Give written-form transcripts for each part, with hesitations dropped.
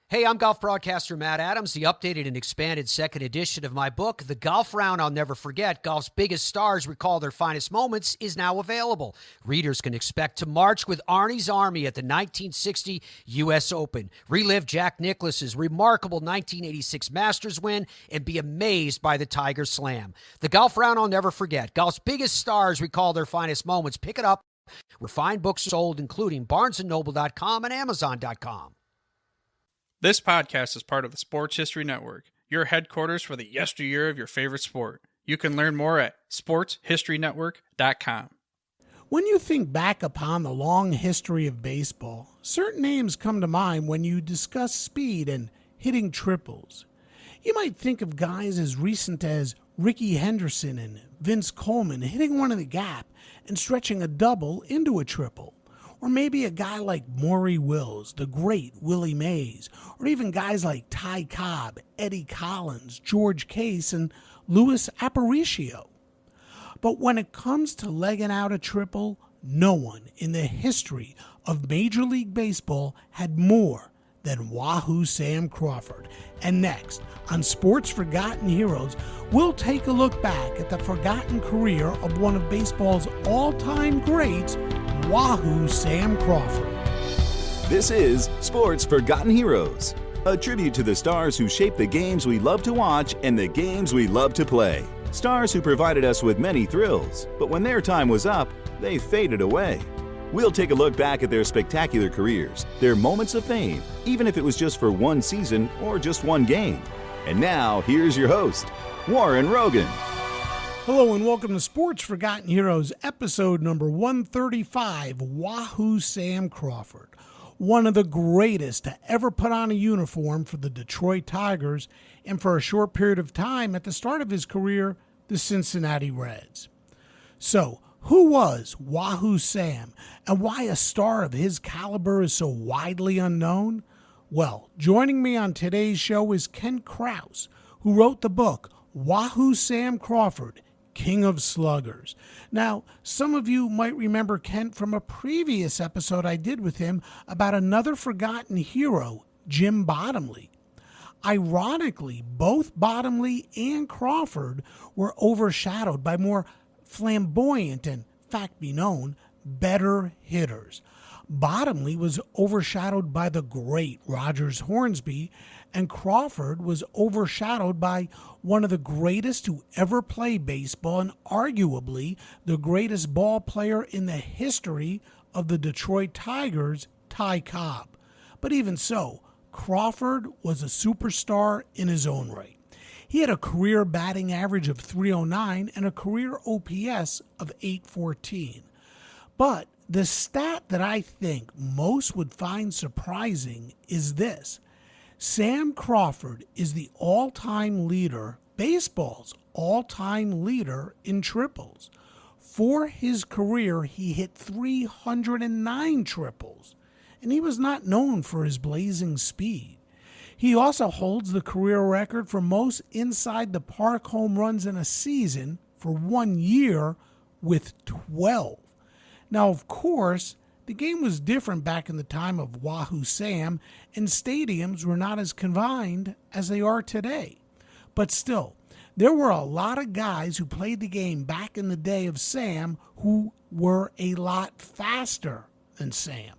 Hey, I'm golf broadcaster Matt Adams. The updated and expanded second edition of my book, The Golf Round I'll Never Forget, Golf's Biggest Stars Recall Their Finest Moments, is now available. Readers can expect to march with Arnie's Army at the 1960 U.S. Open, relive Jack Nicklaus's remarkable 1986 Masters win, and be amazed by the Tiger Slam. The Golf Round I'll Never Forget, Golf's Biggest Stars Recall Their Finest Moments. Pick it up where fine books are sold, including BarnesandNoble.com and Amazon.com. This podcast is part of the Sports History Network, your headquarters for the yesteryear of your favorite sport. You can learn more at sportshistorynetwork.com. When you think back upon the long history of baseball, certain names come to mind when you discuss speed and hitting triples. You might think of guys as recent as Rickey Henderson and Vince Coleman hitting one in the gap and stretching a double into a triple. Or maybe a guy like Maury Wills, the great Willie Mays, or even guys like Ty Cobb, Eddie Collins, George Case, and Louis Aparicio. But when it comes to legging out a triple, no one in the history of Major League Baseball had more than Wahoo Sam Crawford. And next, on Sports Forgotten Heroes, we'll take a look back at the forgotten career of one of baseball's all-time greats, Wahoo Sam Crawford. This is Sports Forgotten Heroes, a tribute to the stars who shaped the games we love to watch and the games we love to play. Stars who provided us with many thrills, but when their time was up, they faded away. We'll take a look back at their spectacular careers, their moments of fame, even if it was just for one season or just one game. And now, here's your host, Warren Rogan. Hello and welcome to Sports Forgotten Heroes, episode number 135, Wahoo Sam Crawford. One of the greatest to ever put on a uniform for the Detroit Tigers, and for a short period of time at the start of his career, the Cincinnati Reds. So, who was Wahoo Sam, and why a star of his caliber is so widely unknown? Well, joining me on today's show is Kent Krause, who wrote the book Wahoo Sam Crawford, King of Sluggers. Now, some of you might remember Kent from a previous episode I did with him about another forgotten hero, Jim Bottomley. Ironically, both Bottomley and Crawford were overshadowed by more flamboyant and, fact be known, better hitters. Bottomley was overshadowed by the great Rogers Hornsby, and Crawford was overshadowed by one of the greatest to ever play baseball and arguably the greatest ball player in the history of the Detroit Tigers, Ty Cobb. But even so, Crawford was a superstar in his own right. He had a career batting average of .309 and a career OPS of .814. But the stat that I think most would find surprising is this. Sam Crawford is the all-time leader, baseball's all-time leader in triples. For his career, he hit 309 triples, and he was not known for his blazing speed. He also holds the career record for most inside-the-park home runs in a season for 1 year with 12. Now, of course, the game was different back in the time of Wahoo Sam, and stadiums were not as confined as they are today. But still, there were a lot of guys who played the game back in the day of Sam who were a lot faster than Sam.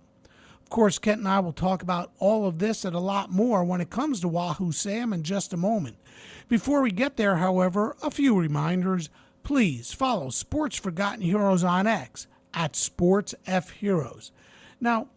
Of course, Kent and I will talk about all of this and a lot more when it comes to Wahoo Sam in just a moment. Before we get there, however, a few reminders. Please follow Sports Forgotten Heroes on X at SportsFHeroes. Now,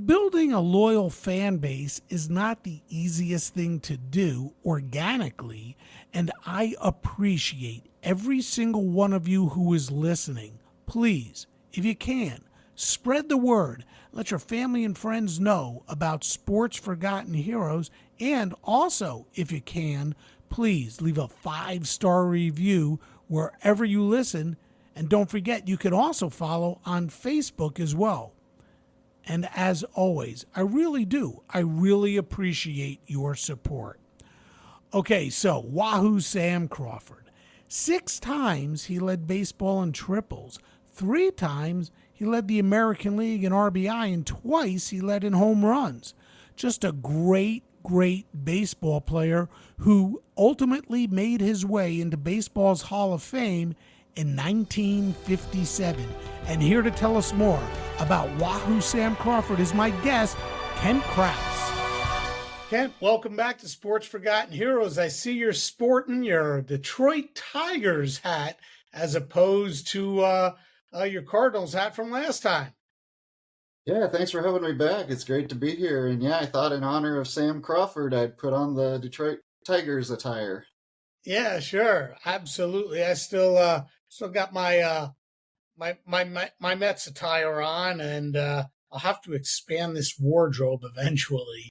building a loyal fan base is not the easiest thing to do organically, and I appreciate every single one of you who is listening. Please, if you can, spread the word. Let your family and friends know about Sports Forgotten Heroes, and also, if you can, please leave a 5-star review wherever you listen. And don't forget, you can also follow on Facebook as well. And as always, I really appreciate your support. Okay, so Wahoo Sam Crawford. 6 times he led baseball in triples. 3 times he led the American League in RBI, and twice he led in home runs. Just a great, great baseball player who ultimately made his way into baseball's Hall of Fame in 1957. And here to tell us more about Wahoo Sam Crawford is my guest, Kent Krause. Kent, welcome back to Sports Forgotten Heroes. I see you're sporting your Detroit Tigers hat as opposed to your Cardinals hat from last time. Yeah, thanks for having me back. It's great to be here. And yeah, I thought in honor of Sam Crawford, I'd put on the Detroit Tigers attire. Yeah, sure. Absolutely. I still got my my Mets attire on, and I'll have to expand this wardrobe eventually.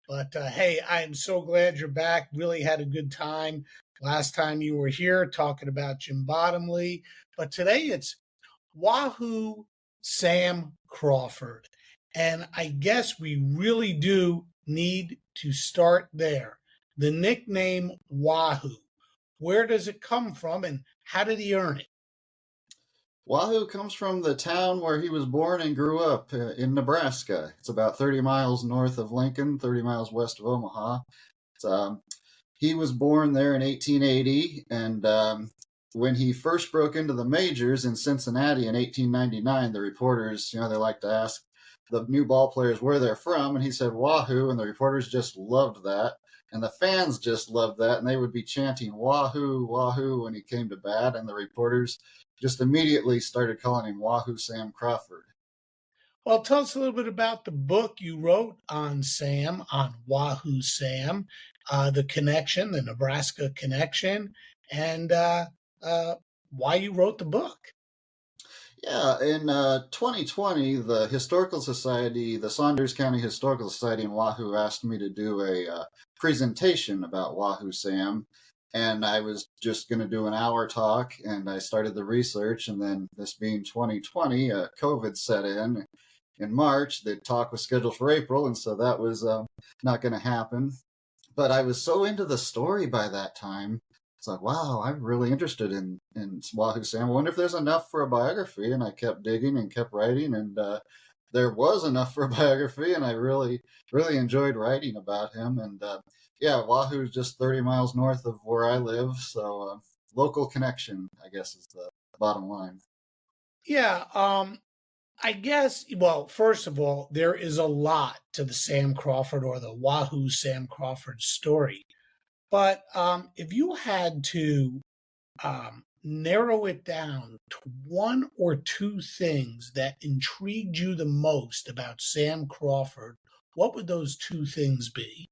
But hey, I am so glad you're back. Really had a good time last time you were here talking about Jim Bottomley. But today it's Wahoo Sam Crawford. And I guess we really do need to start there. The nickname Wahoo. Where does it come from and how did he earn it? Wahoo comes from the town where he was born and grew up in Nebraska. It's about 30 miles north of Lincoln, 30 miles west of Omaha. He was born there in 1880, and when he first broke into the majors in Cincinnati in 1899, the reporters, they like to ask the new ball players where they're from, and he said Wahoo, and the reporters just loved that, and the fans just loved that, and they would be chanting Wahoo, Wahoo when he came to bat, and the reporters just immediately started calling him Wahoo Sam Crawford. Well, tell us a little bit about the book you wrote on Sam, on Wahoo Sam, the connection, the Nebraska connection, and why you wrote the book. Yeah, in 2020, the Historical Society, the Saunders County Historical Society in Wahoo asked me to do a presentation about Wahoo Sam, and I was just going to do an hour talk, and I started the research, and then this being 2020, COVID set in March. The talk was scheduled for April, and so that was not going to happen. But I was so into the story by that time. It's like, wow, I'm really interested in Wahoo Sam. I wonder if there's enough for a biography. And I kept digging and kept writing, and there was enough for a biography, and I really, really enjoyed writing about him. And yeah, Wahoo's just 30 miles north of where I live, so local connection, I guess, is the bottom line. Yeah, I guess, well, first of all, there is a lot to the Sam Crawford or the Wahoo Sam Crawford story. But if you had to narrow it down to one or two things that intrigued you the most about Sam Crawford, what would those two things be?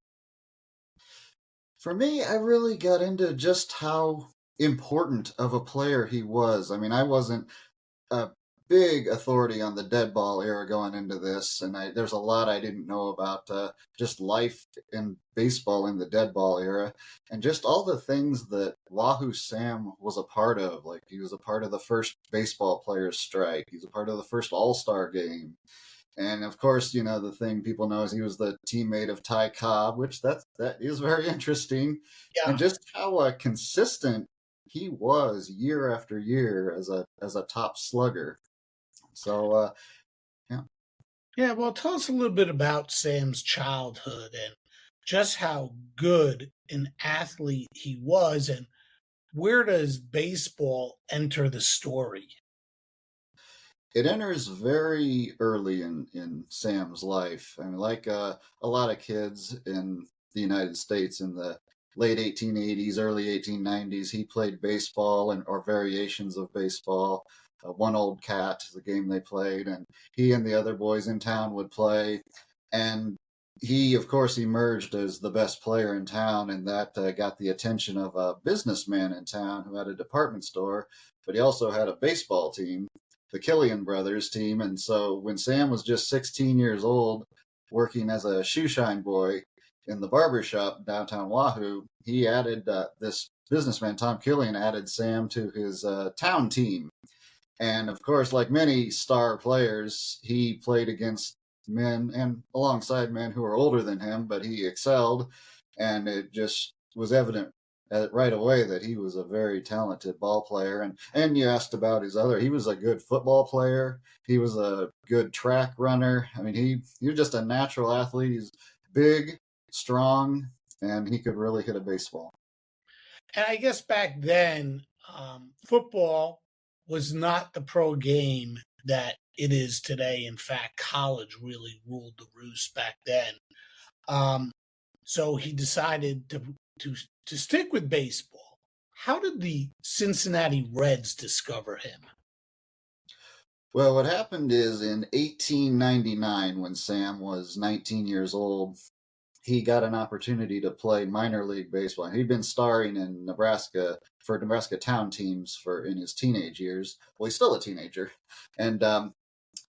For me, I really got into just how important of a player he was. I mean, I wasn't a big authority on the dead ball era going into this, and there's a lot I didn't know about just life in baseball in the dead ball era, and just all the things that Wahoo Sam was a part of. Like, he was a part of the first baseball players strike. He's a part of the first All-Star game. And of course, the thing people know is he was the teammate of Ty Cobb, which that is very interesting. Yeah. And just how consistent he was year after year as a top slugger. So, yeah. Yeah, well, tell us a little bit about Sam's childhood and just how good an athlete he was, and where does baseball enter the story? It enters very early in Sam's life. I mean, like a lot of kids in the United States in the late 1880s, early 1890s, he played baseball or variations of baseball. One Old Cat, the game they played, and he and the other boys in town would play. And he, of course, emerged as the best player in town, and that got the attention of a businessman in town who had a department store, but he also had a baseball team, the Killian Brothers team. And so when Sam was just 16 years old, working as a shoeshine boy in the barber shop downtown Wahoo, he added this businessman, Tom Killian, added Sam to his town team. And of course, like many star players, he played against men and alongside men who were older than him, but he excelled. And it just was evident right away that he was a very talented ball player. And you asked about he was a good football player. He was a good track runner. I mean, he was just a natural athlete. He's big, strong, and he could really hit a baseball. And I guess back then, football was not the pro game that it is today. In fact, college really ruled the roost back then. So he decided to stick with baseball. How did the Cincinnati Reds discover him? Well, what happened is in 1899, when Sam was 19 years old, he got an opportunity to play minor league baseball. He'd been starring in Nebraska for Nebraska town teams in his teenage years. Well, he's still a teenager, and a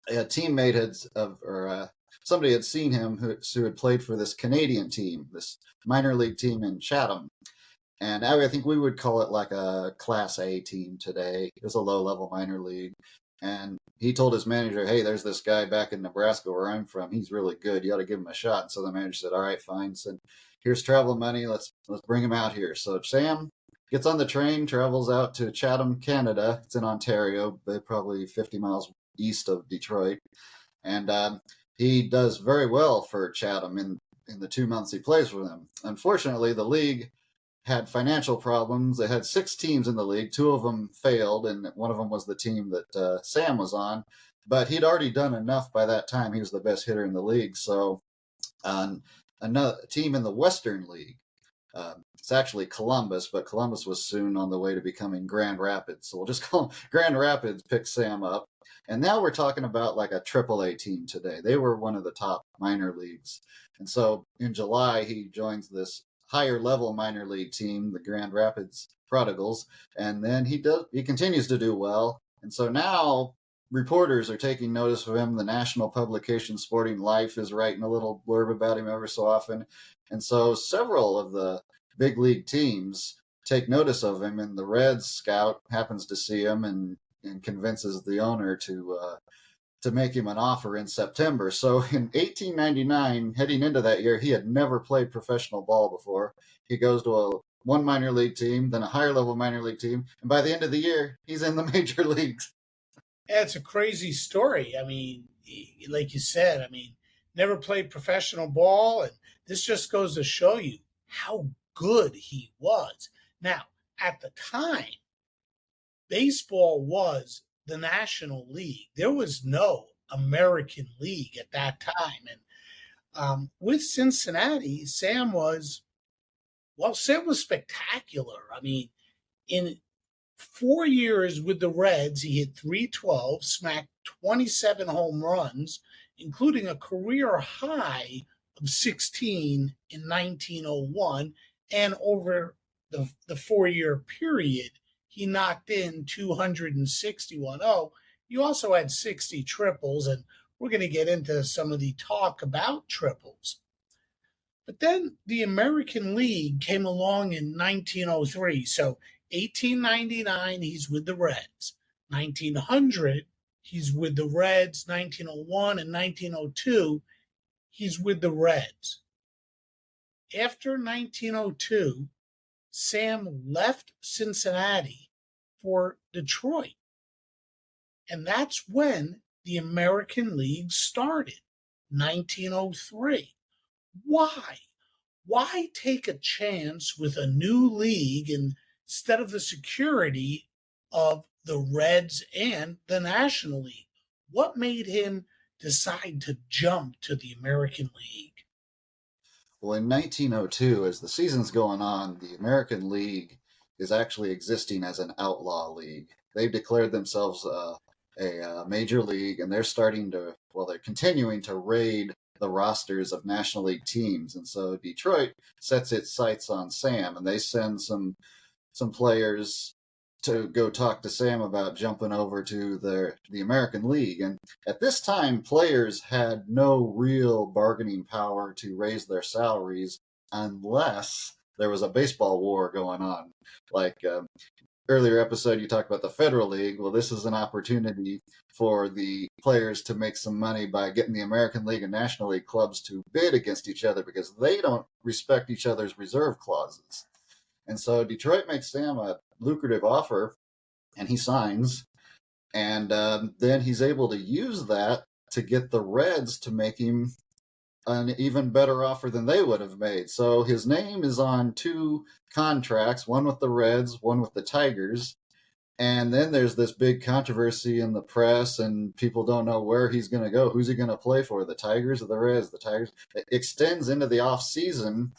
teammate somebody had seen him who had played for this Canadian team, this minor league team in Chatham. And I think we would call it like a Class A team today. It was a low-level minor league. And he told his manager, hey, there's this guy back in Nebraska where I'm from. He's really good. You ought to give him a shot. And so the manager said, all right, fine. Said, here's travel money. Let's bring him out here. So Sam gets on the train, travels out to Chatham, Canada. It's in Ontario, but probably 50 miles east of Detroit. And he does very well for Chatham in the 2 months he plays for them. Unfortunately, the league had financial problems. They had 6 teams in the league. 2 of them failed, and one of them was the team that Sam was on. But he'd already done enough by that time. He was the best hitter in the league. So another team in the Western League, it's actually Columbus, but Columbus was soon on the way to becoming Grand Rapids. So we'll just call them Grand Rapids, picked Sam up. And now we're talking about like a AAA team today. They were one of the top minor leagues. And so in July, he joins this higher level minor league team, the Grand Rapids Prodigals, and then he continues to do well. And so now reporters are taking notice of him. The national publication Sporting Life is writing a little blurb about him ever so often. And so several of the big league teams take notice of him, and the Reds scout happens to see him and convinces the owner to make him an offer in September. So in 1899, heading into that year, he had never played professional ball before. He goes to one minor league team, then a higher level minor league team, and by the end of the year, he's in the major leagues. Yeah, it's a crazy story. I mean, like you said, never played professional ball, and this just goes to show you how good he was. Now, at the time, baseball was the National League. There was no American League at that time. And with Cincinnati, Sam was spectacular. In 4 years with the Reds, he hit .312, smacked 27 home runs, including a career high of 16 in 1901. And over the 4-year period, he knocked in 261. Oh, you also had 60 triples, and we're going to get into some of the talk about triples. But then the American League came along in 1903. So 1899, he's with the Reds. 1900, he's with the Reds. 1901 and 1902, he's with the Reds. After 1902, Sam left Cincinnati for Detroit. And that's when the American League started, 1903. Why? Why take a chance with a new league instead of the security of the Reds and the National League? What made him decide to jump to the American League? Well, in 1902, as the season's going on, the American League is actually existing as an outlaw league. They've declared themselves a major league, and they're continuing to raid the rosters of National League teams. And so Detroit sets its sights on Sam, and they send some players to go talk to Sam about jumping over to the American League. And at this time, players had no real bargaining power to raise their salaries unless there was a baseball war going on. Like earlier episode, you talked about the Federal League. Well, this is an opportunity for the players to make some money by getting the American League and National League clubs to bid against each other because they don't respect each other's reserve clauses. And so Detroit makes Sam a lucrative offer, and he signs. And then he's able to use that to get the Reds to make him an even better offer than they would have made. So his name is on 2 contracts, one with the Reds, one with the Tigers. And then there's this big controversy in the press, and people don't know where he's going to go. Who's he going to play for? The Tigers or the Reds? The Tigers. It extends into the off season,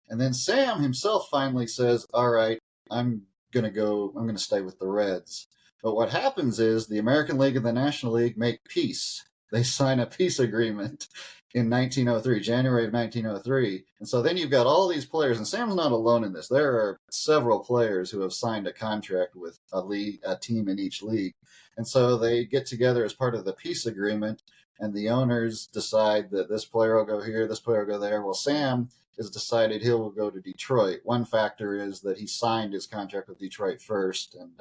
and then Sam himself finally says, "All right, I'm going to go. I'm going to stay with the Reds." But what happens is the American League and the National League make peace. They sign a peace agreement in 1903, January of 1903. And so then you've got all these players, and Sam's not alone in this. There are several players who have signed a contract with a team in each league. And so they get together as part of the peace agreement, and the owners decide that this player will go here, this player will go there. Well, Sam has decided he will go to Detroit. One factor is that he signed his contract with Detroit first, and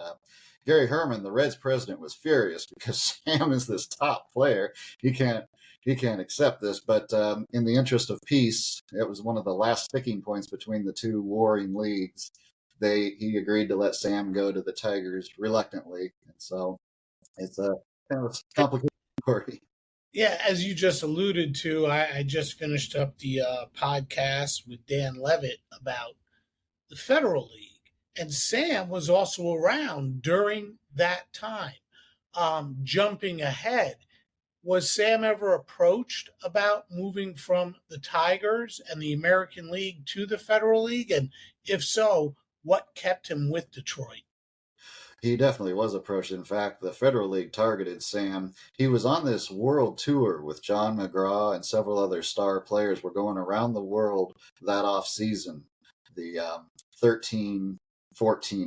Gary Herman, the Reds president, was furious because Sam is this top player. He can't accept this. But in the interest of peace, it was one of the last sticking points between the two warring leagues. He agreed to let Sam go to the Tigers reluctantly, and so it's a kind of complicated story. Yeah, as you just alluded to, I just finished up the podcast with Dan Levitt about the Federal League. And Sam was also around during that time. Jumping ahead, was Sam ever approached about moving from the Tigers and the American League to the Federal League? And if so, what kept him with Detroit? He definitely was approached. In fact, the Federal League targeted Sam. He was on this world tour with John McGraw and several other star players. Were going around the world that off season, the 13-14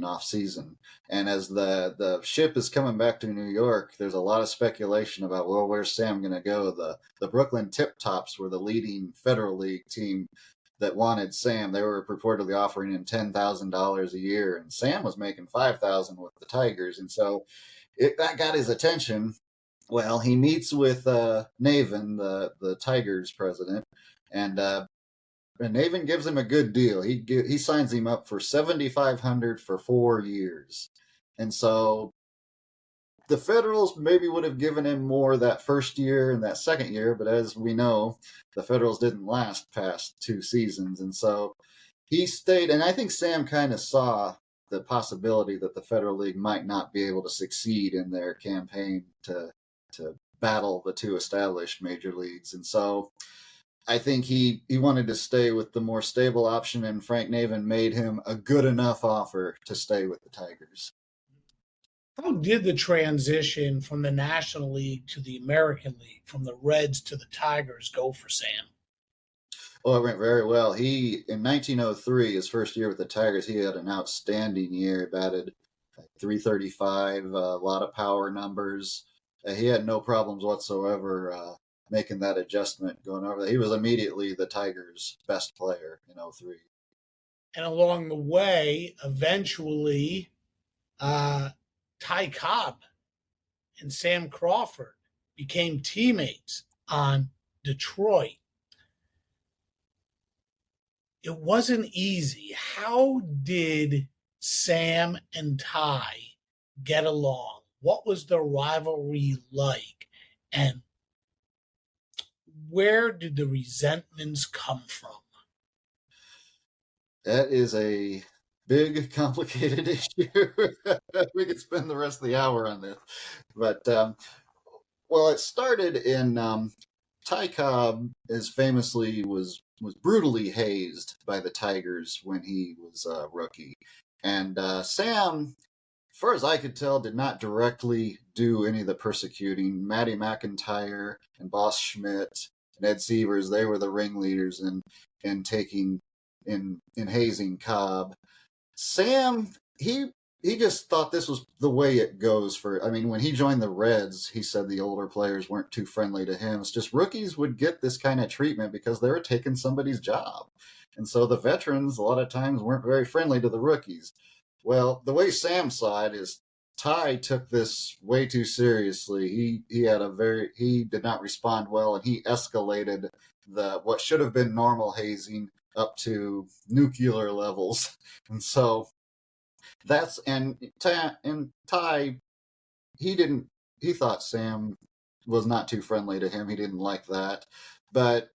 off season. And as the ship is coming back to New York, there's a lot of speculation about, well, where's Sam going to go? The Brooklyn Tip Tops were the leading Federal League team that wanted Sam. They were purportedly offering him $10,000 a year, and Sam was making $5,000 with the Tigers, and so that got his attention. Well, he meets with Navin, the Tigers president, and Navin gives him a good deal. He signs him up for $7,500 for 4 years, and so the Federals maybe would have given him more that first year and that second year, but as we know, the Federals didn't last past 2 seasons. And so he stayed, and I think Sam kind of saw the possibility that the Federal League might not be able to succeed in their campaign to battle the 2 established major leagues. And so I think he wanted to stay with the more stable option, and Frank Navin made him a good enough offer to stay with the Tigers. How did the transition from the National League to the American League, from the Reds to the Tigers, go for Sam? Oh, it went very well. In 1903, his first year with the Tigers, he had an outstanding year. He batted .335, a lot of power numbers. He had no problems whatsoever making that adjustment going over there. He was immediately the Tigers' best player in 03. And along the way, eventually, Ty Cobb and Sam Crawford became teammates on Detroit. It wasn't easy. How did Sam and Ty get along? What was the rivalry like? And where did the resentments come from? That is a big, complicated issue. We could spend the rest of the hour on this. But, it started in Ty Cobb, as famously was brutally hazed by the Tigers when he was a rookie. And Sam, as far as I could tell, did not directly do any of the persecuting. Matty McIntyre and Boss Schmidt and Ed Sievers, they were the ringleaders in hazing Cobb. Sam, he just thought this was the way it goes when he joined the Reds, he said the older players weren't too friendly to him. It's just rookies would get this kind of treatment because they were taking somebody's job. And so the veterans, a lot of times, weren't very friendly to the rookies. Well, the way Sam saw it is Ty took this way too seriously. He did not respond well, and he escalated what should have been normal hazing up to nuclear levels. And so Ty, he thought Sam was not too friendly to him. He didn't like that. But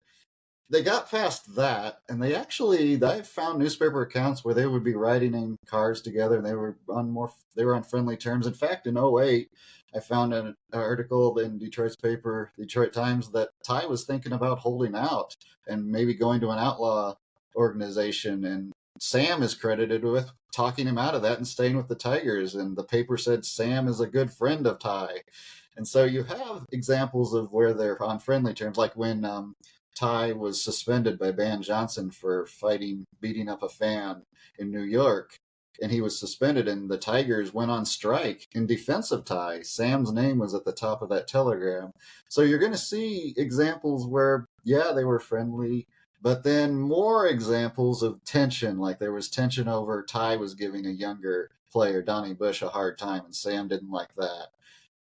they got past that, and I found newspaper accounts where they would be writing in cars together, and they were on friendly terms. In fact, in '08, I found an article in Detroit's paper, Detroit Times, that Ty was thinking about holding out and maybe going to an outlaw organization, and Sam is credited with talking him out of that and staying with the Tigers, and the paper said Sam is a good friend of Ty. And so you have examples of where they're on friendly terms, like when Ty was suspended by Van Johnson for beating up a fan in New York, and he was suspended, and the Tigers went on strike in defense of Ty. Sam's name was at the top of that telegram. So you're going to see examples where, yeah, they were friendly, but then more examples of tension, like there was tension over Ty was giving a younger player, Donnie Bush, a hard time, and Sam didn't like that.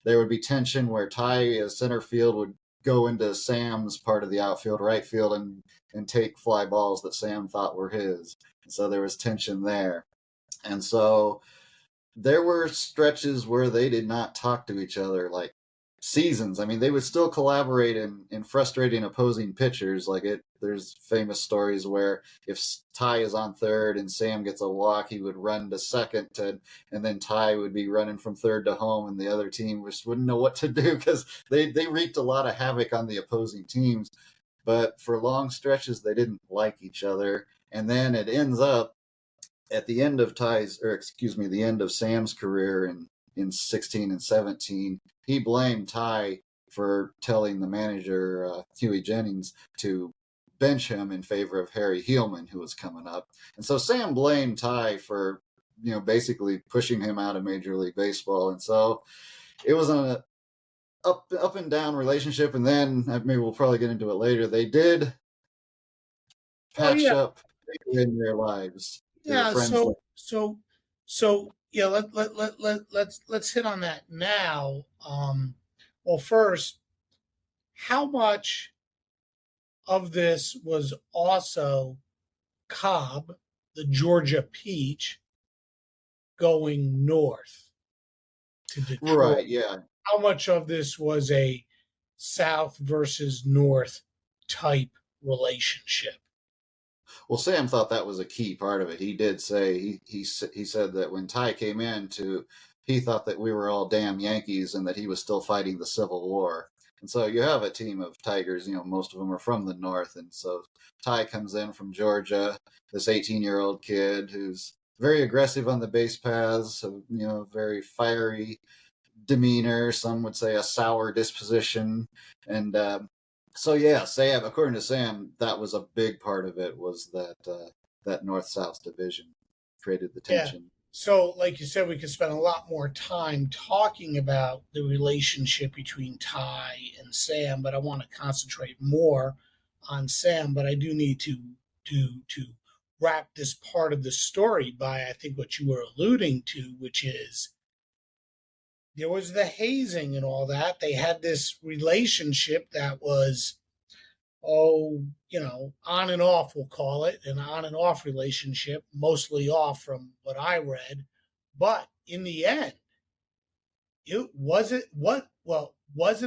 There would be tension where Ty, as center field, would go into Sam's part of the outfield, right field, and take fly balls that Sam thought were his. So there was tension there. And so there were stretches where they did not talk to each other, like seasons. I mean, they would still collaborate in frustrating opposing pitchers. There's famous stories where if Ty is on third and Sam gets a walk, he would run to second, and then Ty would be running from third to home, and the other team just wouldn't know what to do because they wreaked a lot of havoc on the opposing teams. But for long stretches, they didn't like each other. And then it ends up at the end of the end of Sam's career in 16 and 17, he blamed Ty for telling the manager, Huey Jennings, to bench him in favor of Harry Hillman, who was coming up. And so Sam blamed Ty for, basically pushing him out of Major League Baseball. And so it was an up and down relationship. And then maybe we'll probably get into it later. They did patch up in their lives. Yeah. So yeah. Let's hit on that now. Well, first, how much of this was also Cobb, the Georgia Peach, going north to Detroit? Right. Yeah. How much of this was a South versus North type relationship? Well, Sam thought that was a key part of it. He did say he said that when Ty came in, he thought that we were all damn Yankees and that he was still fighting the Civil War. And so you have a team of Tigers. Most of them are from the North, and so Ty comes in from Georgia, this 18-year-old kid who's very aggressive on the base paths, very fiery demeanor. Some would say a sour disposition, and so yeah, Sam. According to Sam, that was a big part of it. Was that North-South division created the tension? Yeah. So, like you said, we could spend a lot more time talking about the relationship between Ty and Sam, but I want to concentrate more on Sam. But I do need to wrap this part of the story by, I think, what you were alluding to, which is there was the hazing and all that. They had this relationship that was, on and off, we'll call it, an on and off relationship, mostly off from what I read. But in the end, wasn't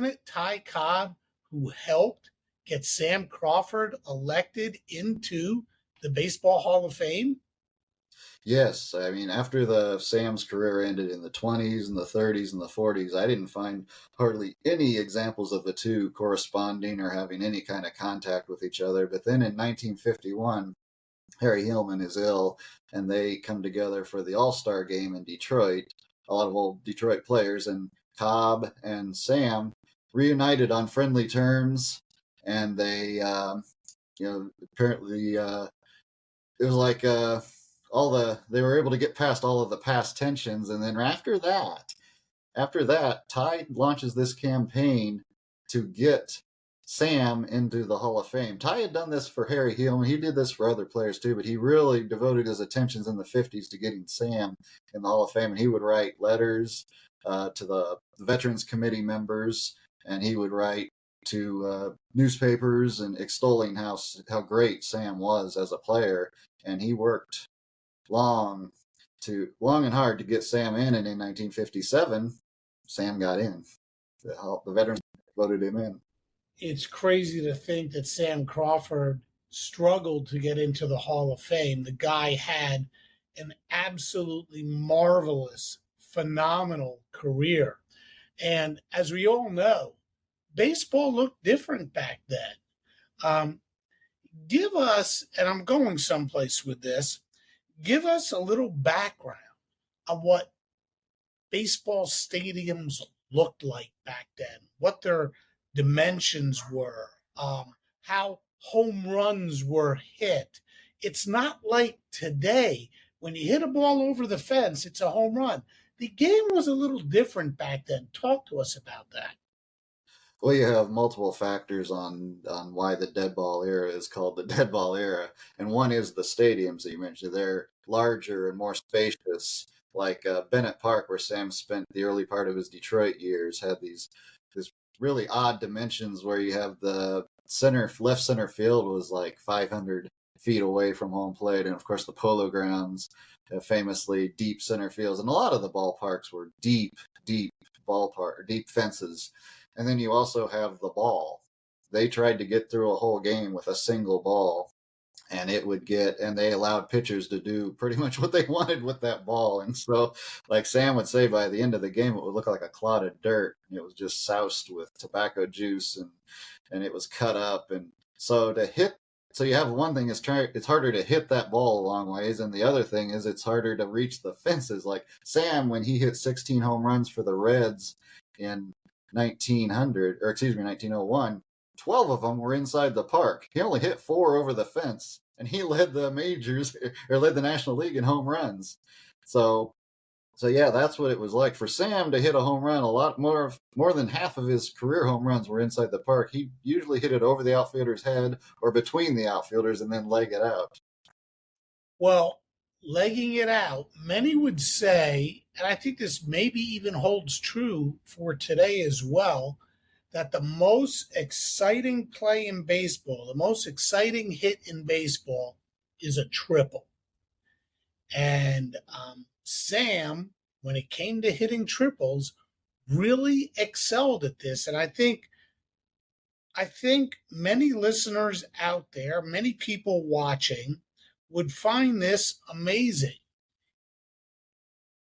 it Ty Cobb who helped get Sam Crawford elected into the Baseball Hall of Fame? Yes, I mean, after Sam's career ended in the 20s and the 30s and the 40s, I didn't find hardly any examples of the two corresponding or having any kind of contact with each other. But then in 1951, Harry Hillman is ill, and they come together for the All-Star game in Detroit. A lot of old Detroit players, and Cobb and Sam reunited on friendly terms, and they, apparently, it was like they were able to get past all of the past tensions. And then after that, Ty launches this campaign to get Sam into the Hall of Fame. Ty had done this for Harry Hillman. He did this for other players too, but he really devoted his attentions in the 50s to getting Sam in the Hall of Fame. And he would write letters to the Veterans Committee members, and he would write to newspapers and extolling how great Sam was as a player. And he worked long and hard to get Sam in, and in 1957, Sam got in. The veterans voted him in. It's crazy to think that Sam Crawford struggled to get into the Hall of Fame. The guy had an absolutely marvelous, phenomenal career. And as we all know, baseball looked different back then. Give us, and I'm going someplace with this, give us a little background on what baseball stadiums looked like back then, what their dimensions were, how home runs were hit. It's not like today. When you hit a ball over the fence, it's a home run. The game was a little different back then. Talk to us about that. Well, you have multiple factors on why the dead ball era is called the dead ball era, and one is the stadiums that you mentioned. They're larger and more spacious, like Bennett Park, where Sam spent the early part of his Detroit years, had these really odd dimensions where you have the left center field was like 500 feet away from home plate, and of course the Polo Grounds have famously deep center fields, and a lot of the ballparks were deep fences. And then you also have the ball. They tried to get through a whole game with a single ball, and they allowed pitchers to do pretty much what they wanted with that ball. And so, like Sam would say, by the end of the game, it would look like a clod of dirt. It was just soused with tobacco juice, and it was cut up. And so you have one thing, it's harder to hit that ball a long ways, and the other thing is it's harder to reach the fences. Like Sam, when he hit 16 home runs for the Reds in 1901, 12 of them were inside the park. He only hit 4 over the fence, and he led the majors, or led the National League in home runs. So yeah, that's what it was like for Sam to hit a home run. A lot more than half of his career home runs were inside the park. He usually hit it over the outfielder's head or between the outfielders and then leg it out. Well, legging it out, many would say, and I think this maybe even holds true for today as well, that the most exciting play in baseball, the most exciting hit in baseball is a triple. And Sam, when it came to hitting triples, really excelled at this. And I think many listeners out there, many people watching, would find this amazing.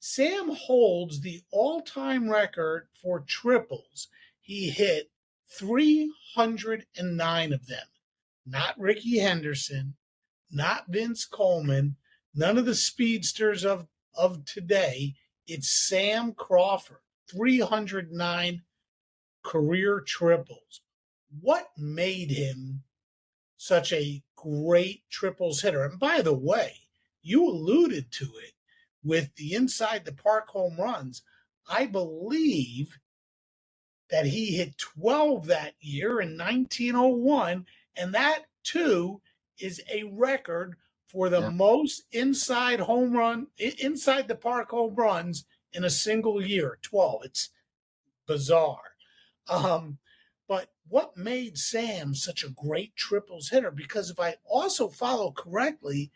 Sam holds the all-time record for triples. He hit 309 of them. Not Rickey Henderson, not Vince Coleman, none of the speedsters of today. It's Sam Crawford, 309 career triples. What made him such a great triples hitter? And by the way, you alluded to it with the inside the park home runs. I believe that he hit 12 that year in 1901, and that too is a record for the most inside the park home runs in a single year, 12. It's bizarre. But what made Sam such a great triples hitter? Because if I also follow correctly,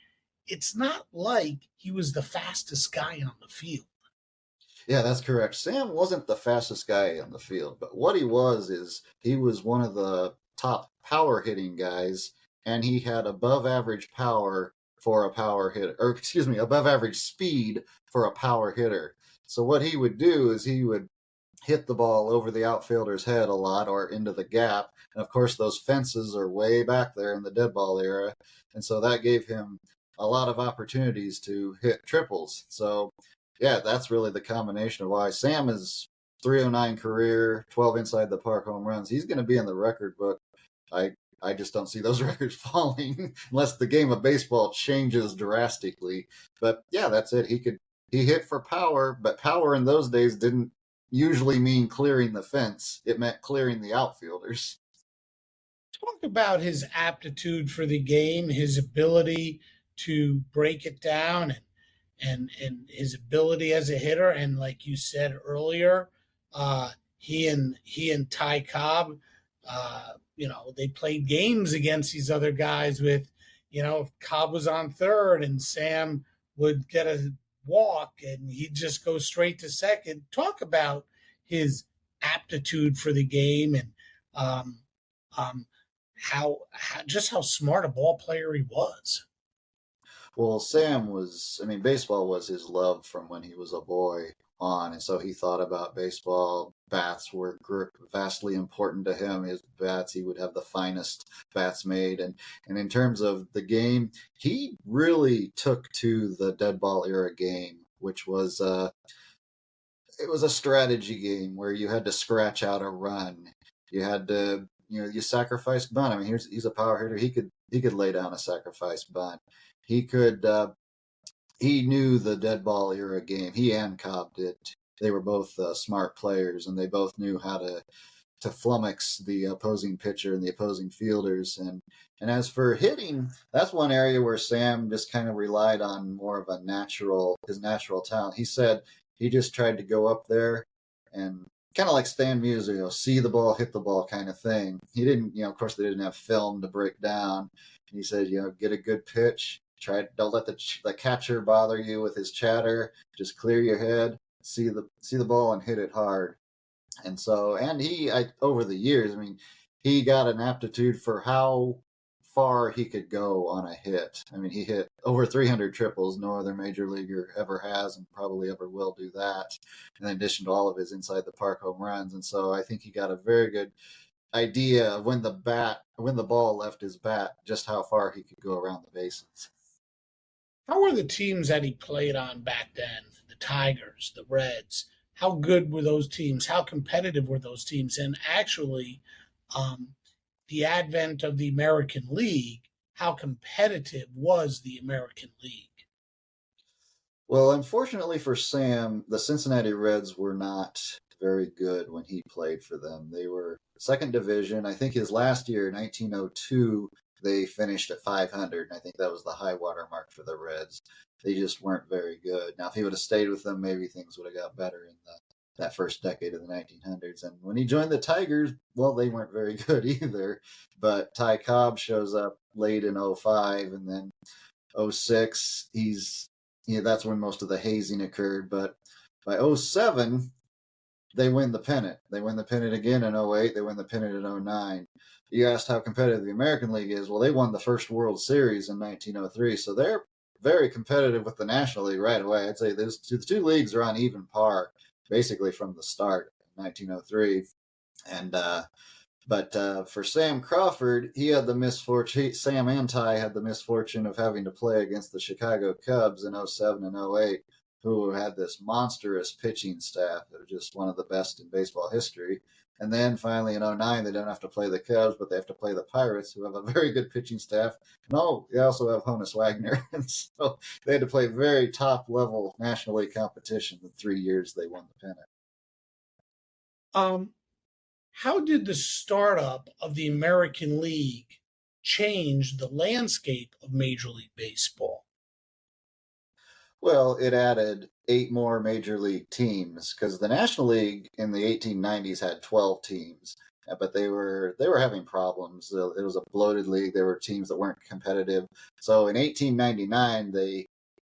it's not like he was the fastest guy on the field. Yeah, that's correct. Sam wasn't the fastest guy on the field, but what he was is he was one of the top power hitting guys, and he had above average power for a power hitter, above average speed for a power hitter. So what he would do is he would hit the ball over the outfielder's head a lot or into the gap. And of course, those fences are way back there in the dead ball era. And so that gave him a lot of opportunities to hit triples. So yeah, that's really the combination of why Sam is 309 career, 12 inside the park home runs. He's going to be in the record book. I just don't see those records falling unless the game of baseball changes drastically. But yeah, that's it. He hit for power, but power in those days didn't usually mean clearing the fence. It meant clearing the outfielders. Talk about his aptitude for the game, his ability to break it down, and his ability as a hitter. And like you said earlier, he and Ty Cobb, they played games against these other guys with, if Cobb was on third and Sam would get a walk and he'd just go straight to second. Talk about his aptitude for the game and how smart a ball player he was. Well, Sam was, I mean, baseball was his love from when he was a boy on. And so he thought about baseball. Bats were vastly important to him. His bats, he would have the finest bats made. And in terms of the game, he really took to the dead ball era game, which was, it was a strategy game where you had to scratch out a run. You had to, you sacrificed bunt. I mean, he's a power hitter. He could lay down a sacrifice bunt. He could. He knew the dead ball era game. He and Cobb did. They were both smart players, and they both knew how to flummox the opposing pitcher and the opposing fielders. And as for hitting, that's one area where Sam just kind of relied on more of his natural talent. He said he just tried to go up there and kind of like Stan Musial, see the ball, hit the ball kind of thing. He didn't, of course they didn't have film to break down. And he said, get a good pitch. Don't let the catcher bother you with his chatter. Just clear your head, see the ball, and hit it hard. And so, over the years, I mean, he got an aptitude for how far he could go on a hit. I mean, he hit over 300 triples. No other major leaguer ever has, and probably ever will do that. In addition to all of his inside the park home runs, and so I think he got a very good idea of when the ball left his bat, just how far he could go around the bases. How were the teams that he played on back then? The Tigers, the Reds. How good were those teams? How competitive were those teams? And actually, the advent of the American League, how competitive was the American League? Well, unfortunately for Sam, the Cincinnati Reds were not very good when he played for them. They were second division. I think his last year, 1902, they finished at 500, and I think that was the high water mark for the Reds. They just weren't very good. Now, if he would have stayed with them, maybe things would have got better in that first decade of the 1900s. And when he joined the Tigers, well, they weren't very good either. But Ty Cobb shows up late in 05, and then 06, that's when most of the hazing occurred. But by 07, they win the pennant. They win the pennant again in 08. They win the pennant in 09. You asked how competitive the American League is. Well, they won the first World Series in 1903, so they're very competitive with the National League right away. I'd say the two leagues are on even par, basically from the start, 1903. And but for Sam Crawford, he had the misfortune. Sam and Ty had the misfortune of having to play against the Chicago Cubs in 07 and 08, who had this monstrous pitching staff that was just one of the best in baseball history. And then finally in 09, they don't have to play the Cubs, but they have to play the Pirates, who have a very good pitching staff. No, they also have Honus Wagner. And so they had to play very top-level National League competition the 3 years they won the pennant. How did the startup of the American League change the landscape of Major League Baseball? Well, it added 8 more major league teams because the National League in the 1890s had 12 teams, but they were having problems. It was a bloated league. There were teams that weren't competitive. So in 1899, they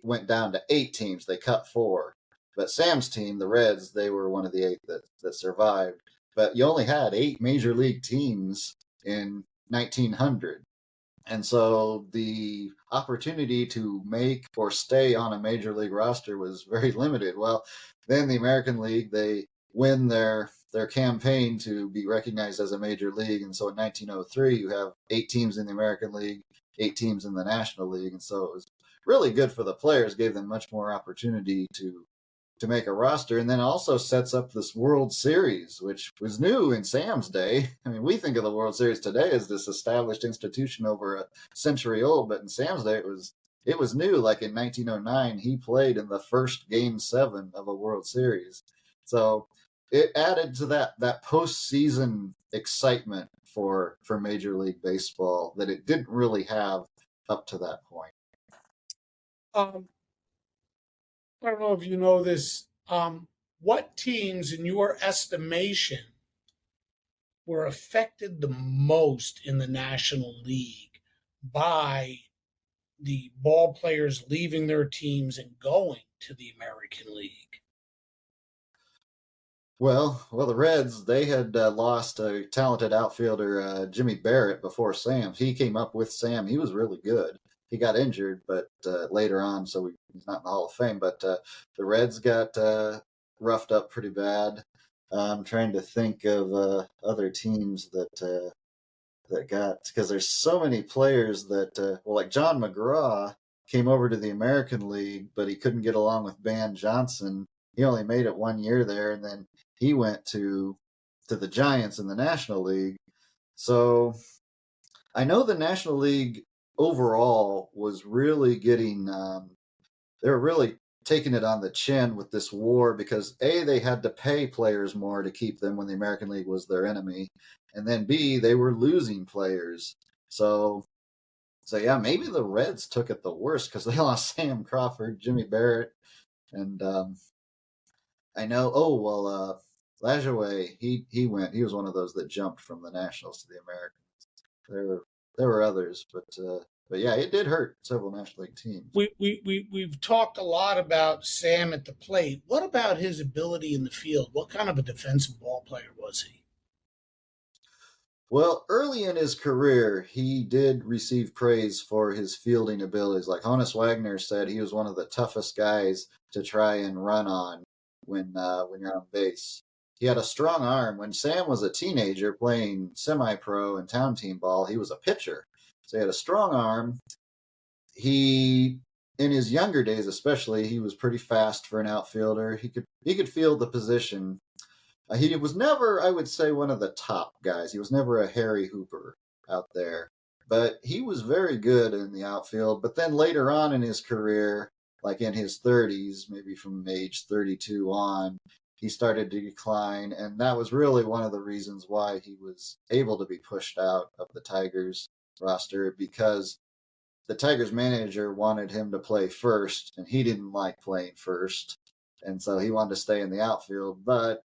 went down to 8 teams. They cut 4. But Sam's team, the Reds, they were one of the 8 that survived. But you only had 8 major league teams in 1900. And so the opportunity to make or stay on a major league roster was very limited. Well, then the American League, they win their campaign to be recognized as a major league. And so in 1903, you have 8 teams in the American League, 8 teams in the National League. And so it was really good for the players, gave them much more opportunity to make a roster, and then also sets up this World Series, which was new in Sam's day. I mean, we think of the World Series today as this established institution over a century old, but in Sam's day, it was new. Like in 1909, he played in the first Game 7 of a World Series. So it added to that postseason excitement for Major League Baseball that it didn't really have up to that point. I don't know if you know this. What teams, in your estimation, were affected the most in the National League by the ball players leaving their teams and going to the American League? Well, the Reds, they had lost a talented outfielder, Jimmy Barrett, before Sam. He came up with Sam. He was really good. He got injured, but later on, so he's not in the Hall of Fame. But the Reds got roughed up pretty bad. I'm trying to think of other teams that got, because there's so many players that well, like John McGraw came over to the American League, but he couldn't get along with Van Johnson. He only made it 1 year there, and then he went to the Giants in the National League. So I know the National League overall was really getting they were really taking it on the chin with this war, because A, they had to pay players more to keep them when the American League was their enemy, and then B, they were losing players. So yeah, maybe the Reds took it the worst because they lost Sam Crawford, Jimmy Barrett, and I know. Oh well, Lajoie, he went. He was one of those that jumped from the Nationals to the Americans. There were others, but yeah, it did hurt several National League teams. We've talked a lot about Sam at the plate. What about his ability in the field? What kind of a defensive ball player was he? Well, early in his career, he did receive praise for his fielding abilities. Like Honus Wagner said, he was one of the toughest guys to try and run on when you're on base. He had a strong arm. When Sam was a teenager playing semi-pro and town team ball, he was a pitcher. So he had a strong arm. He, in his younger days especially, he was pretty fast for an outfielder. He could field the position. He was never, I would say, one of the top guys. He was never a Harry Hooper out there, but he was very good in the outfield. But then later on in his career, like in his 30s, maybe from age 32 on, he started to decline, and that was really one of the reasons why he was able to be pushed out of the Tigers roster, because the Tigers manager wanted him to play first, and he didn't like playing first, and so he wanted to stay in the outfield. But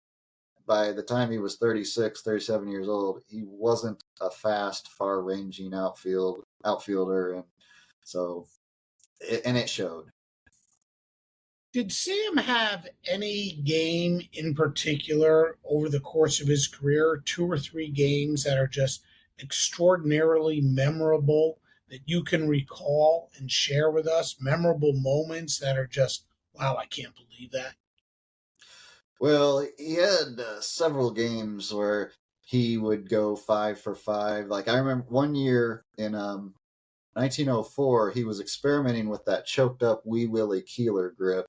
by the time he was 36, 37 years old, he wasn't a fast, far-ranging outfielder, and so it showed. Did Sam have any game in particular over the course of his career, 2 or 3 games that are just extraordinarily memorable that you can recall and share with us? Memorable moments that are just, wow, I can't believe that. Well, he had several games where he would go 5 for 5. Like I remember one year in 1904, he was experimenting with that choked up Wee Willie Keeler grip.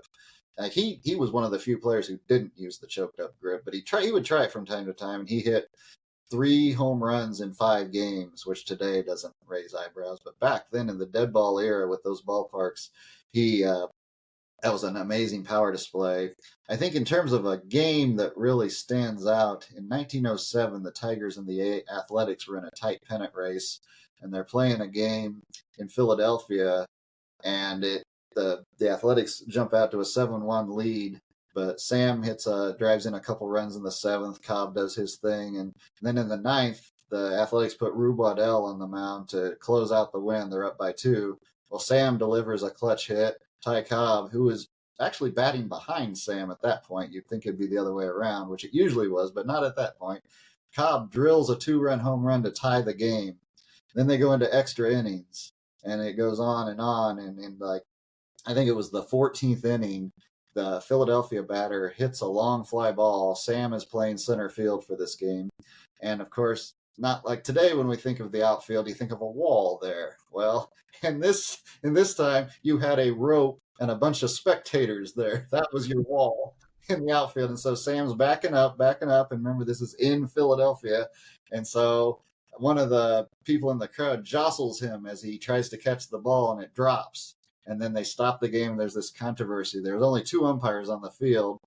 He was one of the few players who didn't use the choked up grip, but he would try it from time to time, and he hit 3 home runs in 5 games, which today doesn't raise eyebrows. But back then in the dead ball era with those ballparks, he that was an amazing power display. I think in terms of a game that really stands out, in 1907, the Tigers and the Athletics were in a tight pennant race, and they're playing a game in Philadelphia, and the Athletics jump out to a 7-1 lead, but Sam drives in a couple runs in the 7th. Cobb does his thing, and then in the 9th, the Athletics put Rube Waddell on the mound to close out the win. They're up by 2. Well, Sam delivers a clutch hit. Ty Cobb, who was actually batting behind Sam at that point, you'd think it'd be the other way around, which it usually was, but not at that point. Cobb drills a 2-run home run to tie the game. Then they go into extra innings, and it goes on, and like I think it was the 14th inning, the Philadelphia batter hits a long fly ball. Sam is playing center field for this game, and of course, not like today when we think of the outfield, you think of a wall there. Well, in this time, you had a rope and a bunch of spectators there. That was your wall in the outfield. And so Sam's backing up. And remember, this is in Philadelphia. And so one of the people in the crowd jostles him as he tries to catch the ball, and it drops. And then they stop the game. There's this controversy. There was only 2 umpires on the field,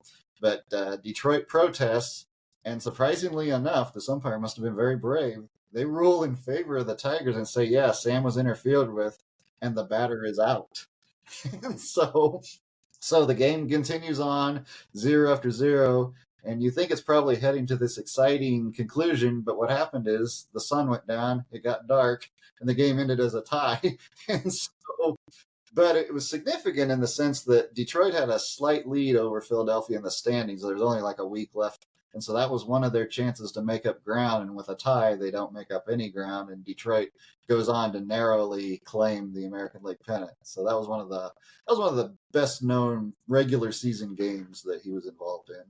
but Detroit protests. And surprisingly enough, this umpire must have been very brave. They rule in favor of the Tigers and say, yeah, Sam was interfered with, and the batter is out. And so the game continues on 0 after 0, and you think it's probably heading to this exciting conclusion, but what happened is the sun went down, it got dark, and the game ended as a tie. And so, but it was significant in the sense that Detroit had a slight lead over Philadelphia in the standings. There was only like a week left And so that was one of their chances to make up ground. And with a tie, they don't make up any ground. And Detroit goes on to narrowly claim the American League pennant. So that was one of the best known regular season games that he was involved in.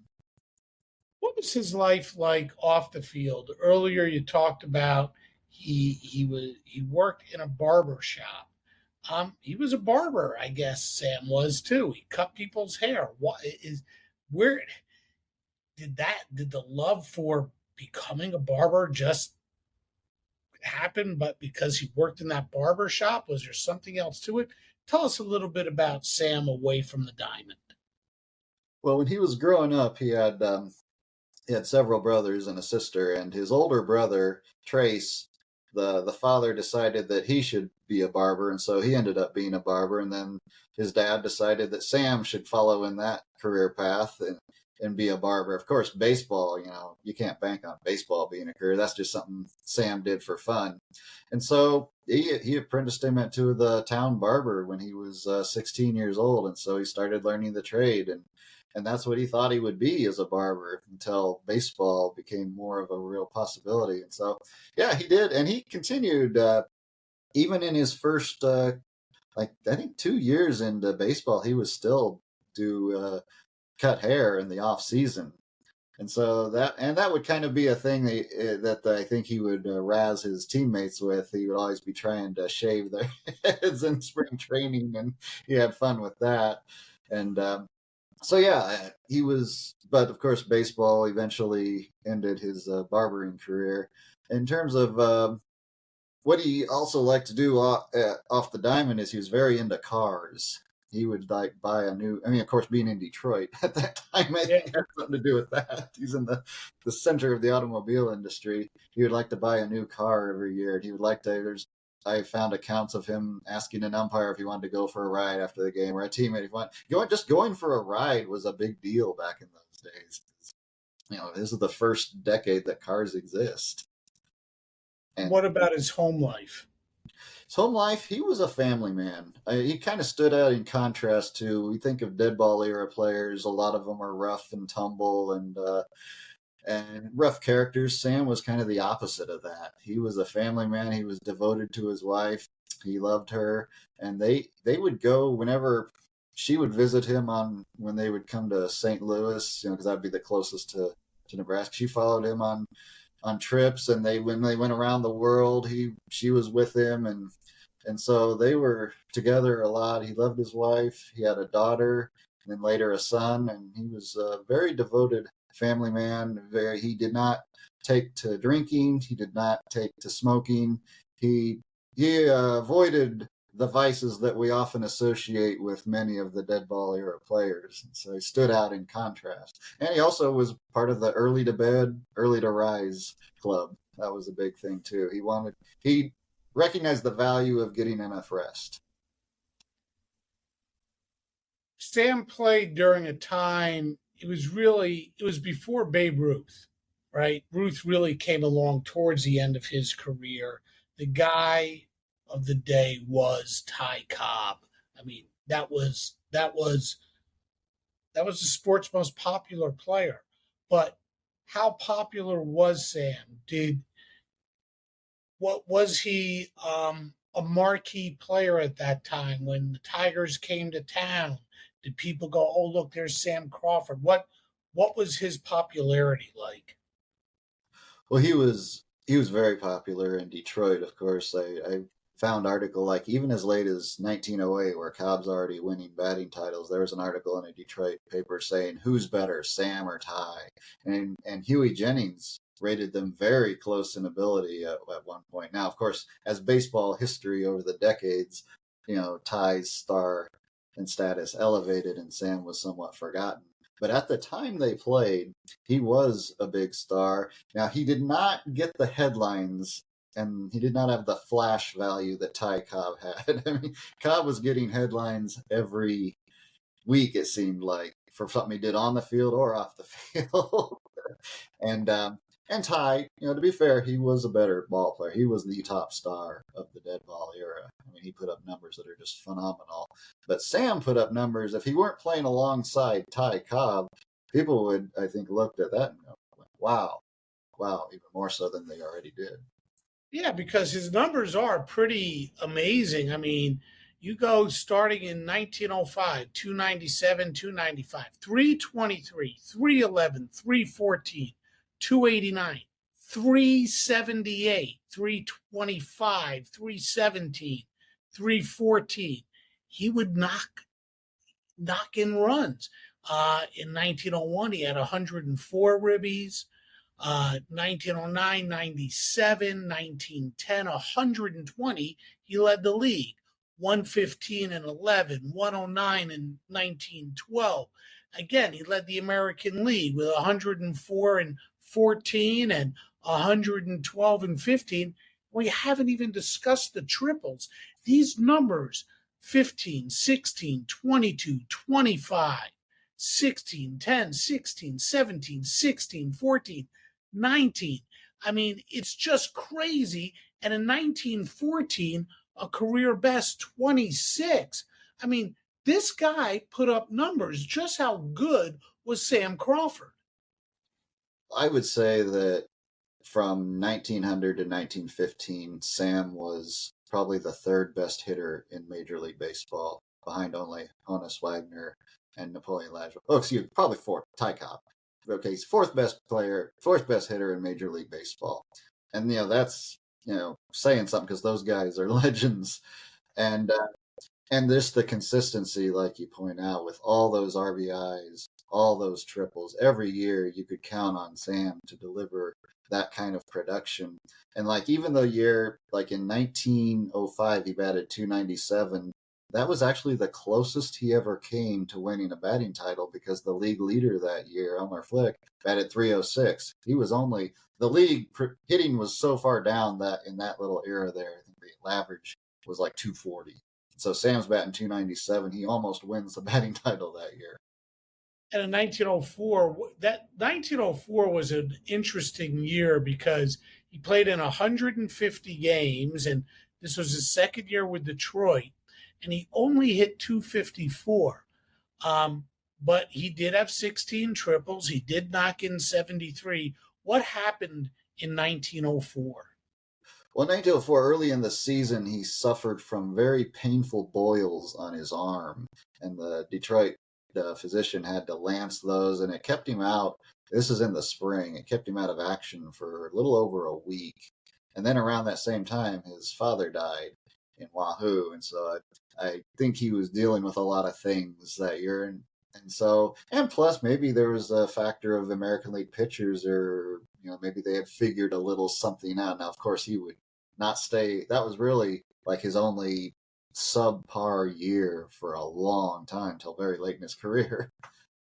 What was his life like off the field? Earlier, you talked about he worked in a barber shop. He was a barber, I guess Sam was too. He cut people's hair. Where did the love for becoming a barber just happen? But because he worked in that barber shop, was there something else to it? Tell us a little bit about Sam away from the diamond. Well, when he was growing up, he had several brothers and a sister, and his older brother, Trace, the father decided that he should be a barber, and so he ended up being a barber. And then his dad decided that Sam should follow in that career path and be a barber. Of course, baseball, you can't bank on baseball being a career. That's just something Sam did for fun. And so he apprenticed him to the town barber when he was 16 years old, and so he started learning the trade, and that's what he thought he would be as a barber until baseball became more of a real possibility. And so, yeah, he did. And he continued, even in his first, I think 2 years into baseball, he was still cut hair in the off season. And so that would kind of be a thing that I think he would razz his teammates with. He would always be trying to shave their heads in spring training, and he had fun with that. And, so yeah, he was, but of course, baseball eventually ended his barbering career. In terms of what he also liked to do off the diamond is he was very into cars. He would buy a new, of course, being in Detroit at that time, I think had something to do with that. He's in the center of the automobile industry. He would like to buy a new car every year. He would like to, I found accounts of him asking an umpire if he wanted to go for a ride after the game, or a teammate if just going for a ride was a big deal back in those days. This is the first decade that cars exist. And what about his home life? His home life, he was a family man. He kind of stood out in contrast to, we think of dead ball era players, a lot of them are rough and tumble and rough characters. Sam was kind of the opposite of that. He was a family man. He was devoted to his wife. He loved her, and they would go whenever she would visit him when they would come to St. Louis, because that'd be the closest to Nebraska. She followed him on trips, and when they went around the world, she was with him, and so they were together a lot. He loved his wife. He had a daughter, and then later a son, and he was a very devoted family man. He did not take to drinking. He did not take to smoking. He avoided the vices that we often associate with many of the dead ball era players. And so he stood out in contrast. And he also was part of the early to bed, early to rise club. That was a big thing too. He recognized the value of getting enough rest. Sam played during a time, it was before Babe Ruth, right? Ruth really came along towards the end of his career. The guy of the day was Ty Cobb. That was the sport's most popular player. But how popular was Sam? Was he a marquee player at that time when the Tigers came to town? Did people go, "Oh, look, there's Sam Crawford"? What was his popularity like? Well, he was very popular in Detroit, of course. I found article like even as late as 1908, where Cobb's already winning batting titles. There was an article in a Detroit paper saying, "Who's better, Sam or Ty?" And Huey Jennings rated them very close in ability at one point. Now, of course, as baseball history over the decades, Ty's star and status elevated, and Sam was somewhat forgotten. But at the time they played, he was a big star. Now, he did not get the headlines, and he did not have the flash value that Ty Cobb had. Cobb was getting headlines every week, it seemed like, for something he did on the field or off the field. And Ty, to be fair, he was a better ball player. He was the top star of the dead ball era. He put up numbers that are just phenomenal. But Sam put up numbers. If he weren't playing alongside Ty Cobb, people would, I think, looked at that and go, wow, even more so than they already did. Yeah, because his numbers are pretty amazing. I mean, you go starting in 1905, 297, 295, 323, 311, 314, 289, 378, 325, 317, 314. He would knock in runs. In 1901, he had 104 ribbies. 1909, 97, 1910, 120, he led the league. 115 and 11, 109 and 1912. Again, he led the American League with 104 and 14 and 112 and 15. We haven't even discussed the triples. These numbers 15, 16, 22, 25, 16, 10, 16, 17, 16, 14, 19. I mean, it's just crazy. And in 1914, a career best 26. I mean, this guy put up numbers. Just how good was Sam Crawford? I would say that from 1900 to 1915, Sam was probably the third best hitter in Major League Baseball, behind only Honus Wagner and Napoleon Lajoie. Oh, excuse me, probably fourth, Ty Cobb. Okay, he's fourth best hitter in Major League Baseball. And, that's, saying something, because those guys are legends. And just the consistency, like you point out, with all those RBIs, all those triples, every year you could count on Sam to deliver that kind of production. And even the year, in 1905, he batted 297. That was actually the closest he ever came to winning a batting title, because the league leader that year, Elmer Flick, batted 306. He was only, the league hitting was so far down that in that little era there, I think the average was 240. So Sam's batting 297. He almost wins the batting title that year. And in 1904 was an interesting year because he played in 150 games, and this was his second year with Detroit, and he only hit 254. But he did have 16 triples. He did knock in 73. What happened in 1904? Well, 1904, early in the season, he suffered from very painful boils on his arm, and the Detroit physician had to lance those, and it kept him out. This is in the spring. It kept him out of action for a little over a week. And then around that same time, his father died in Wahoo, and so I think he was dealing with a lot of things that year. And plus maybe there was a factor of American League pitchers, or maybe they had figured a little something out. Now, of course, he would not stay. That was really his only subpar year for a long time, till very late in his career.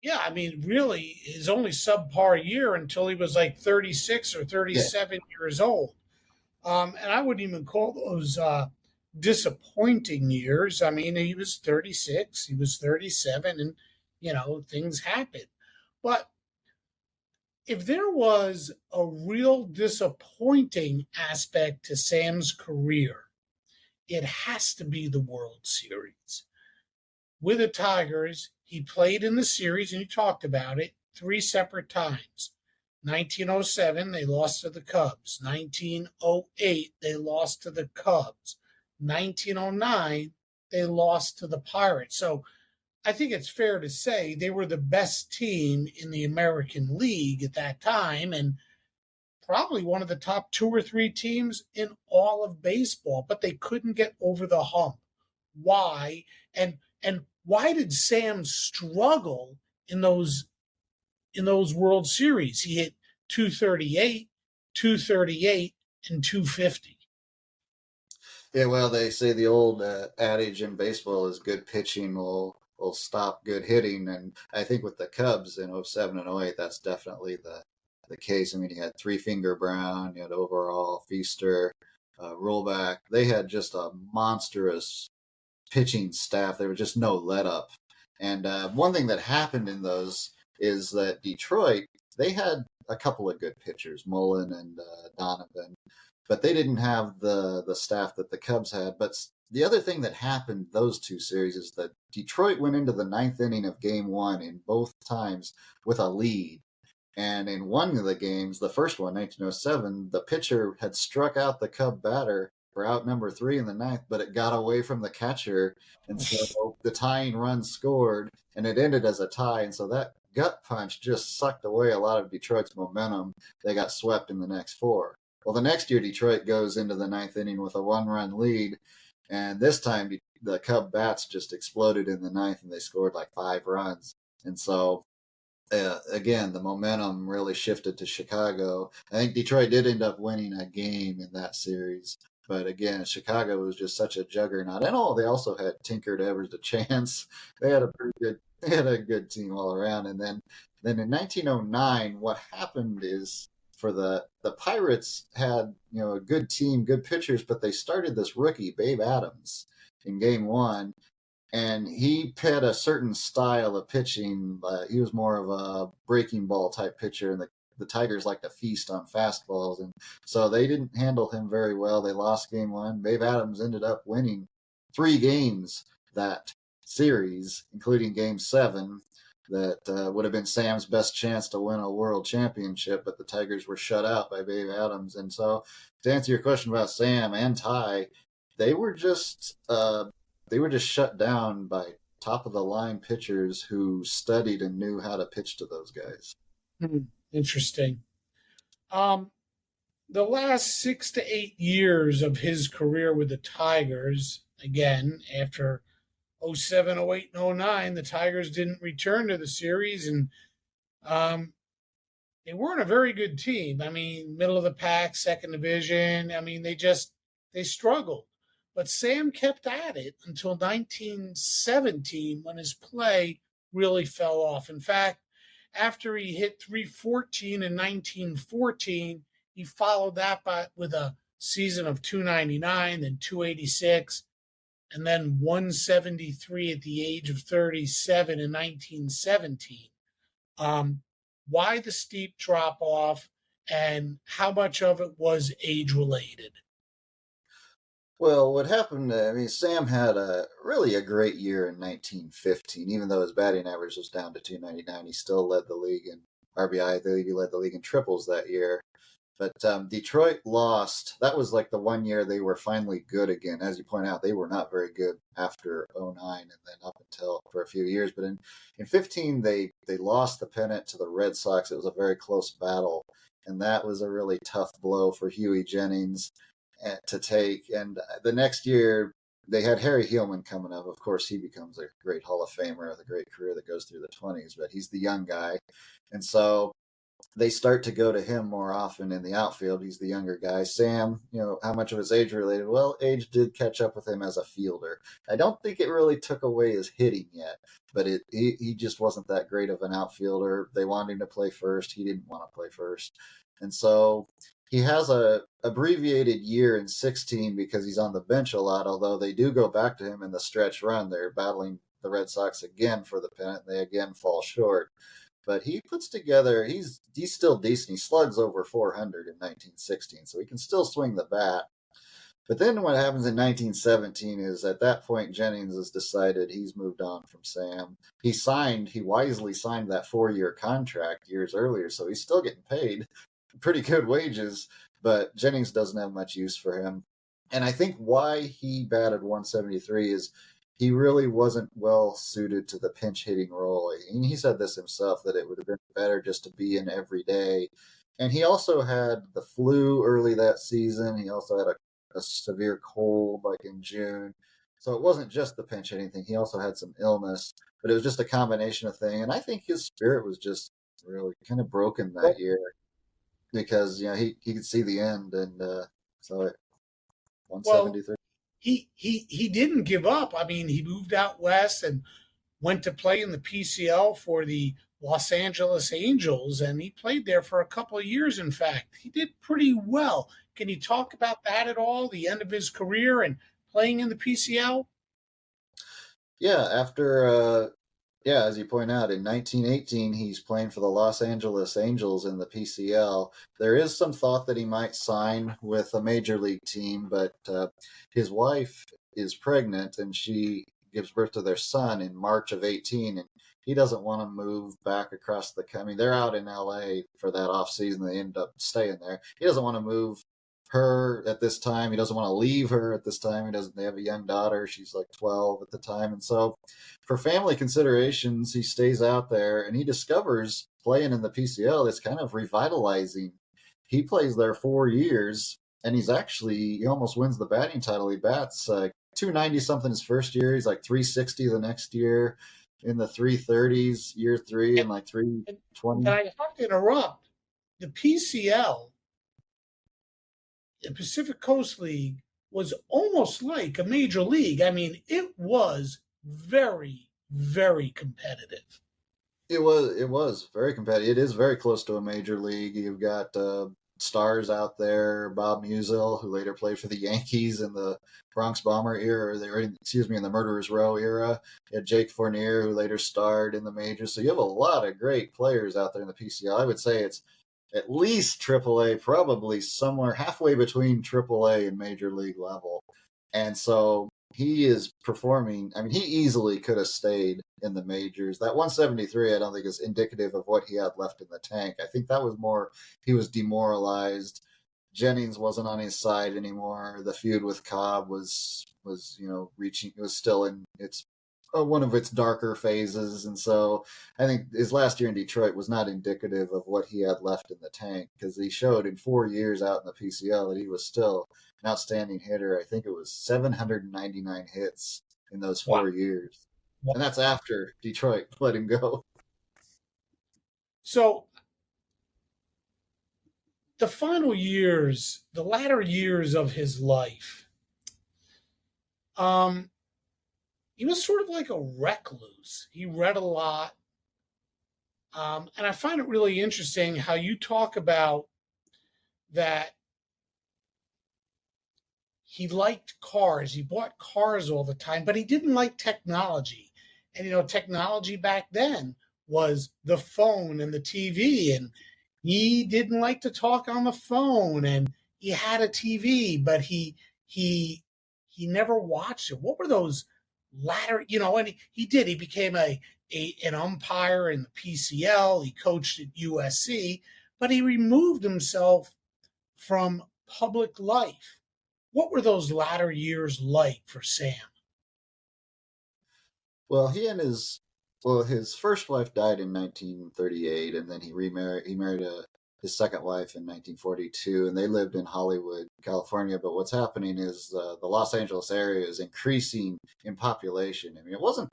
Yeah, I mean, really, his only subpar year until he was 36 or 37 years old. And I wouldn't even call those disappointing years. I mean, he was 36, he was 37, and, things happen. But if there was a real disappointing aspect to Sam's career, it has to be the World Series. With the Tigers, he played in the series, and you talked about it, 3 separate times. 1907, they lost to the Cubs. 1908, they lost to the Cubs. 1909, they lost to the Pirates. So I think it's fair to say they were the best team in the American League at that time, and probably one of the top 2 or 3 teams in all of baseball, but they couldn't get over the hump. Why? And why did Sam struggle in those World Series? He hit 238, 238, and 250. Yeah, well, they say the old adage in baseball is good pitching will stop good hitting, and I think with the Cubs in 07 and 08, that's definitely the case. I mean, you had Three Finger Brown, you had Overall, Feaster, Rollback. They had just a monstrous pitching staff. There was just no let up. And one thing that happened in those is that Detroit, they had a couple of good pitchers, Mullen and Donovan, but they didn't have the staff that the Cubs had. But the other thing that happened those 2 series is that Detroit went into the 9th inning of Game 1 in both times with a lead. And in one of the games, the first one, 1907, the pitcher had struck out the Cub batter for out number 3 in the ninth, but it got away from the catcher. And so the tying run scored, and it ended as a tie. And so that gut punch just sucked away a lot of Detroit's momentum. They got swept in the next 4. Well, the next year, Detroit goes into the ninth inning with a 1-run lead. And this time, the Cub bats just exploded in the ninth, and they scored like 5 runs. And so again, the momentum really shifted to Chicago. I think Detroit did end up winning a game in that series. But again, Chicago was just such a juggernaut. And they also had Tinker, Evers, DeChance. They had a good team all around. And then in 1909, what happened is for the Pirates had, a good team, good pitchers, but they started this rookie, Babe Adams, in game 1. And he had a certain style of pitching. He was more of a breaking ball type pitcher, and the Tigers like to feast on fastballs. And so they didn't handle him very well. They lost game 1. Babe Adams ended up winning 3 games that series, including game 7, that would have been Sam's best chance to win a world championship, but the Tigers were shut out by Babe Adams. And so to answer your question about Sam and Ty, they were just shut down by top of the line pitchers who studied and knew how to pitch to those guys. Interesting. The last 6 to 8 years of his career with the Tigers, again, after 07, 08, and 09, the Tigers didn't return to the series, and they weren't a very good team. I mean, middle of the pack, second division. I mean, they struggled. But Sam kept at it until 1917 when his play really fell off. In fact, after he hit 314 in 1914, he followed that with a season of 299, then 286, and then 173 at the age of 37 in 1917. Why the steep drop off, and how much of it was age-related? Well, what happened, Sam had really a great year in 1915. Even though his batting average was down to 299, he still led the league in RBI. I believe he led the league in triples that year. But Detroit lost. That was like the one year they were finally good again. As you point out, they were not very good after 09 and then up until for a few years. But in 15, they lost the pennant to the Red Sox. It was a very close battle. And that was a really tough blow for Huey Jennings to take. And the next year, they had Harry Hillman coming up. Of course, he becomes a great Hall of Famer with a great career that goes through the 20s, but he's the young guy. And so they start to go to him more often in the outfield. He's the younger guy. Sam, how much of his age related? Well, age did catch up with him as a fielder. I don't think it really took away his hitting yet, but he just wasn't that great of an outfielder. They wanted him to play first. He didn't want to play first. And so he has a abbreviated year in 16 because he's on the bench a lot, although they do go back to him in the stretch run. They're battling the Red Sox again for the pennant. They again fall short. But he puts together, he's still decent. He slugs over 400 in 1916, so he can still swing the bat. But then what happens in 1917 is at that point, Jennings has decided he's moved on from Sam. He wisely signed that 4-year contract years earlier, so he's still getting paid pretty good wages, but Jennings doesn't have much use for him. And I think why he batted 173 is he really wasn't well suited to the pinch hitting role. And he said this himself, that it would have been better just to be in every day. And he also had the flu early that season. He also had a severe cold like in June. So it wasn't just the pinch hitting thing. He also had some illness, but it was just a combination of things. And I think his spirit was just really kind of broken that year because, he could see the end. And so 173. Well, he didn't give up. I mean, he moved out west and went to play in the PCL for the Los Angeles Angels, and he played there for a couple of years, in fact. He did pretty well. Can you talk about that at all, the end of his career and playing in the PCL? Yeah, after, as you point out, in 1918, he's playing for the Los Angeles Angels in the PCL. There is some thought that he might sign with a major league team, but his wife is pregnant, and she gives birth to their son in March of 18, and he doesn't want to move back across the. I mean, they're out in L.A. for that off season. They end up staying there. He doesn't want to move her at this time. He doesn't want to leave her at this time. They have a young daughter. She's like 12 at the time. And so for family considerations, he stays out there, and he discovers playing in the PCL that's kind of revitalizing. He plays there 4 years, and he almost wins the batting title. He bats 290 something his first year. He's like 360 the next year, in the 330s year 3, and like 320. And I have to interrupt. The PCL, the Pacific Coast League, was almost like a major league. I mean, it was very, very competitive. It was very competitive. It is very close to a major league. You've got stars out there, Bob Musial, who later played for the Yankees in the Bronx Bomber era, in the Murderers Row era. You had Jake Fournier, who later starred in the majors. So you have a lot of great players out there in the PCL. I would say it's at least AAA, probably somewhere halfway between AAA and major league level. And so he is performing. I mean, he easily could have stayed in the majors. That 173, I don't think is indicative of what he had left in the tank. I think that was more, he was demoralized. Jennings wasn't on his side anymore. The feud with Cobb was still in its one of its darker phases. And so I think his last year in Detroit was not indicative of what he had left in the tank, because he showed in 4 years out in the PCL that he was still an outstanding hitter. I think it was 799 hits in those 4 years. Wow. And that's after Detroit let him go. So the final years, the latter years of his life, he was sort of like a recluse. He read a lot. And I find it really interesting how you talk about that he liked cars. He bought cars all the time, but he didn't like technology. And, technology back then was the phone and the TV. And he didn't like to talk on the phone. And he had a TV, but he never watched it. What were those latter, and he did. He became an umpire in the PCL. He coached at USC, but he removed himself from public life. What were those latter years like for Sam? Well, his first wife died in 1938, and then he remarried. He married his second wife in 1942, and they lived in Hollywood, California. But what's happening is the Los Angeles area is increasing in population. I mean, it wasn't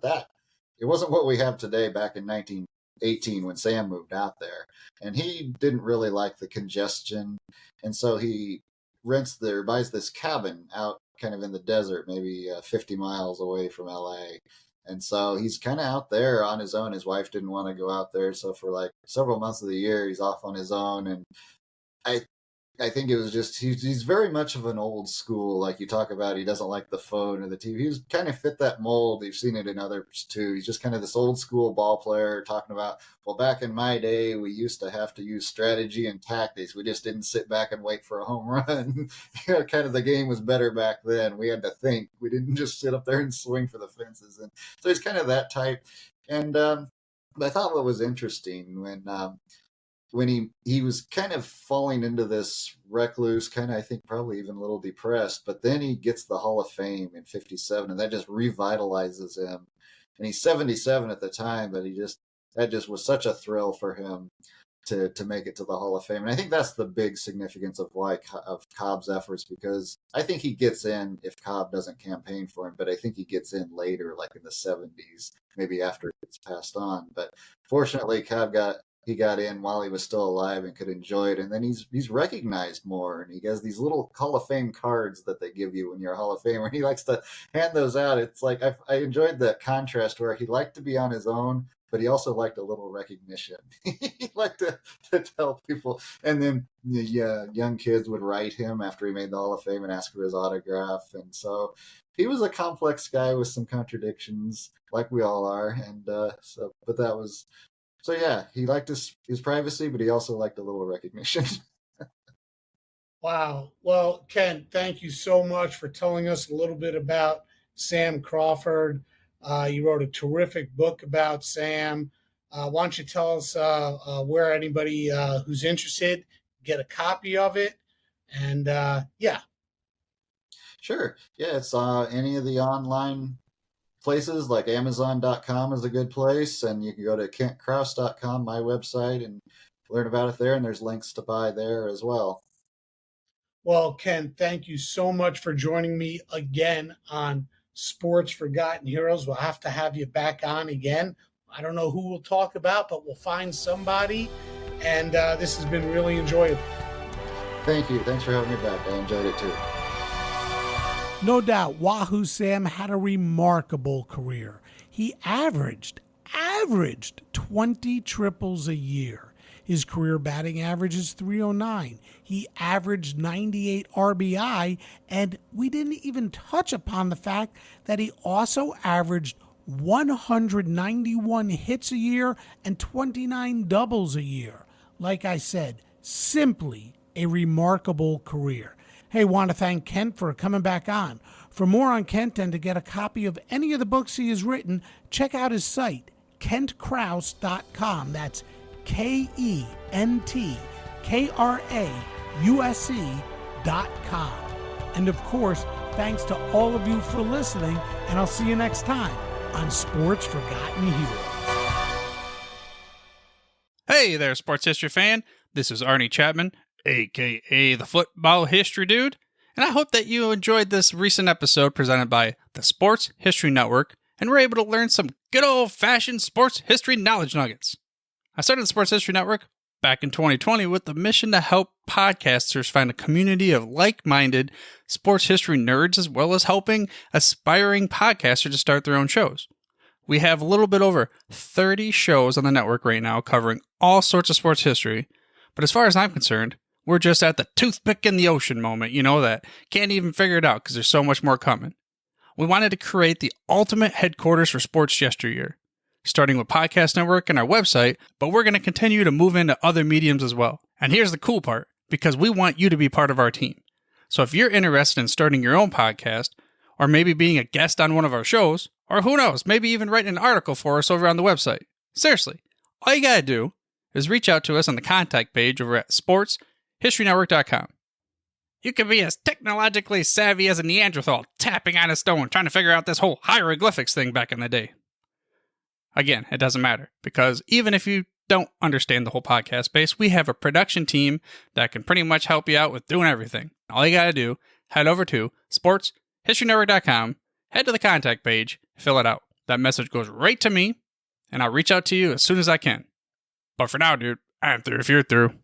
what we have today back in 1918 when Sam moved out there. And he didn't really like the congestion. And so he buys this cabin out kind of in the desert, maybe 50 miles away from LA. And so he's kind of out there on his own. His wife didn't want to go out there. So for like several months of the year, he's off on his own. And I think it was just, he's very much of an old school, like you talk about. He doesn't like the phone or the TV. He's kind of fit that mold. You've seen it in others too. He's just kind of this old school ball player talking about, well, back in my day, we used to have to use strategy and tactics. We just didn't sit back and wait for a home run. Kind of the game was better back then. We had to think. We didn't just sit up there and swing for the fences. And so he's kind of that type. And but I thought what was interesting when he was kind of falling into this recluse, kind of, I think probably even a little depressed, but then he gets the Hall of Fame in 57, and that just revitalizes him. And he's 77 at the time, but that just was such a thrill for him to make it to the Hall of Fame. And I think that's the big significance of Cobb's efforts, because I think he gets in if Cobb doesn't campaign for him, but I think he gets in later, like in the 70s, maybe after it's passed on. But fortunately, Cobb got in while he was still alive and could enjoy it. And then he's recognized more, and he has these little Hall of Fame cards that they give you when you're a Hall of Famer, and he likes to hand those out. It's like, I enjoyed the contrast where he liked to be on his own, but he also liked a little recognition. He liked to tell people. And then young kids would write him after he made the Hall of Fame and ask for his autograph. And so he was a complex guy with some contradictions, like we all are. And So yeah, he liked his privacy, but he also liked a little recognition. Wow. Well, Ken, thank you so much for telling us a little bit about Sam Crawford. You wrote a terrific book about Sam. Why don't you tell us where anybody who's interested get a copy of it? And yeah. Sure. Yeah, it's any of the online places like Amazon.com is a good place, and you can go to KentKrause.com, my website, and learn about it there. And there's links to buy there as well. Well, Ken, thank you so much for joining me again on Sports Forgotten Heroes. We'll have to have you back on again. I don't know who we'll talk about, but we'll find somebody. And this has been really enjoyable. Thank you. Thanks for having me back. I enjoyed it too. No doubt, Wahoo Sam had a remarkable career. He averaged 20 triples a year. His career batting average is .309. He averaged 98 RBI, and we didn't even touch upon the fact that he also averaged 191 hits a year and 29 doubles a year. Like I said, simply a remarkable career. Hey, want to thank Kent for coming back on. For more on Kent and to get a copy of any of the books he has written, check out his site, KentKrause.com. That's KentKrause.com. And of course, thanks to all of you for listening, and I'll see you next time on Sports Forgotten Heroes. Hey there, sports history fan. This is Arnie Chapman, a.k.a. the Football History Dude, and I hope that you enjoyed this recent episode presented by the Sports History Network and were able to learn some good old-fashioned sports history knowledge nuggets. I started the Sports History Network back in 2020 with the mission to help podcasters find a community of like-minded sports history nerds, as well as helping aspiring podcasters to start their own shows. We have a little bit over 30 shows on the network right now covering all sorts of sports history, but as far as I'm concerned, we're just at the toothpick in the ocean moment, that can't even figure it out because there's so much more coming. We wanted to create the ultimate headquarters for sports yesteryear, starting with Podcast Network and our website, but we're going to continue to move into other mediums as well. And here's the cool part, because we want you to be part of our team. So if you're interested in starting your own podcast, or maybe being a guest on one of our shows, or who knows, maybe even writing an article for us over on the website, seriously, all you got to do is reach out to us on the contact page over at sportshistorynetwork.com. You can be as technologically savvy as a Neanderthal tapping on a stone trying to figure out this whole hieroglyphics thing back in the day. Again, it doesn't matter, because even if you don't understand the whole podcast space, we have a production team that can pretty much help you out with doing everything. All you got to do, head over to sportshistorynetwork.com, head to the contact page, fill it out. That message goes right to me, and I'll reach out to you as soon as I can. But for now, dude, I'm through if you're through.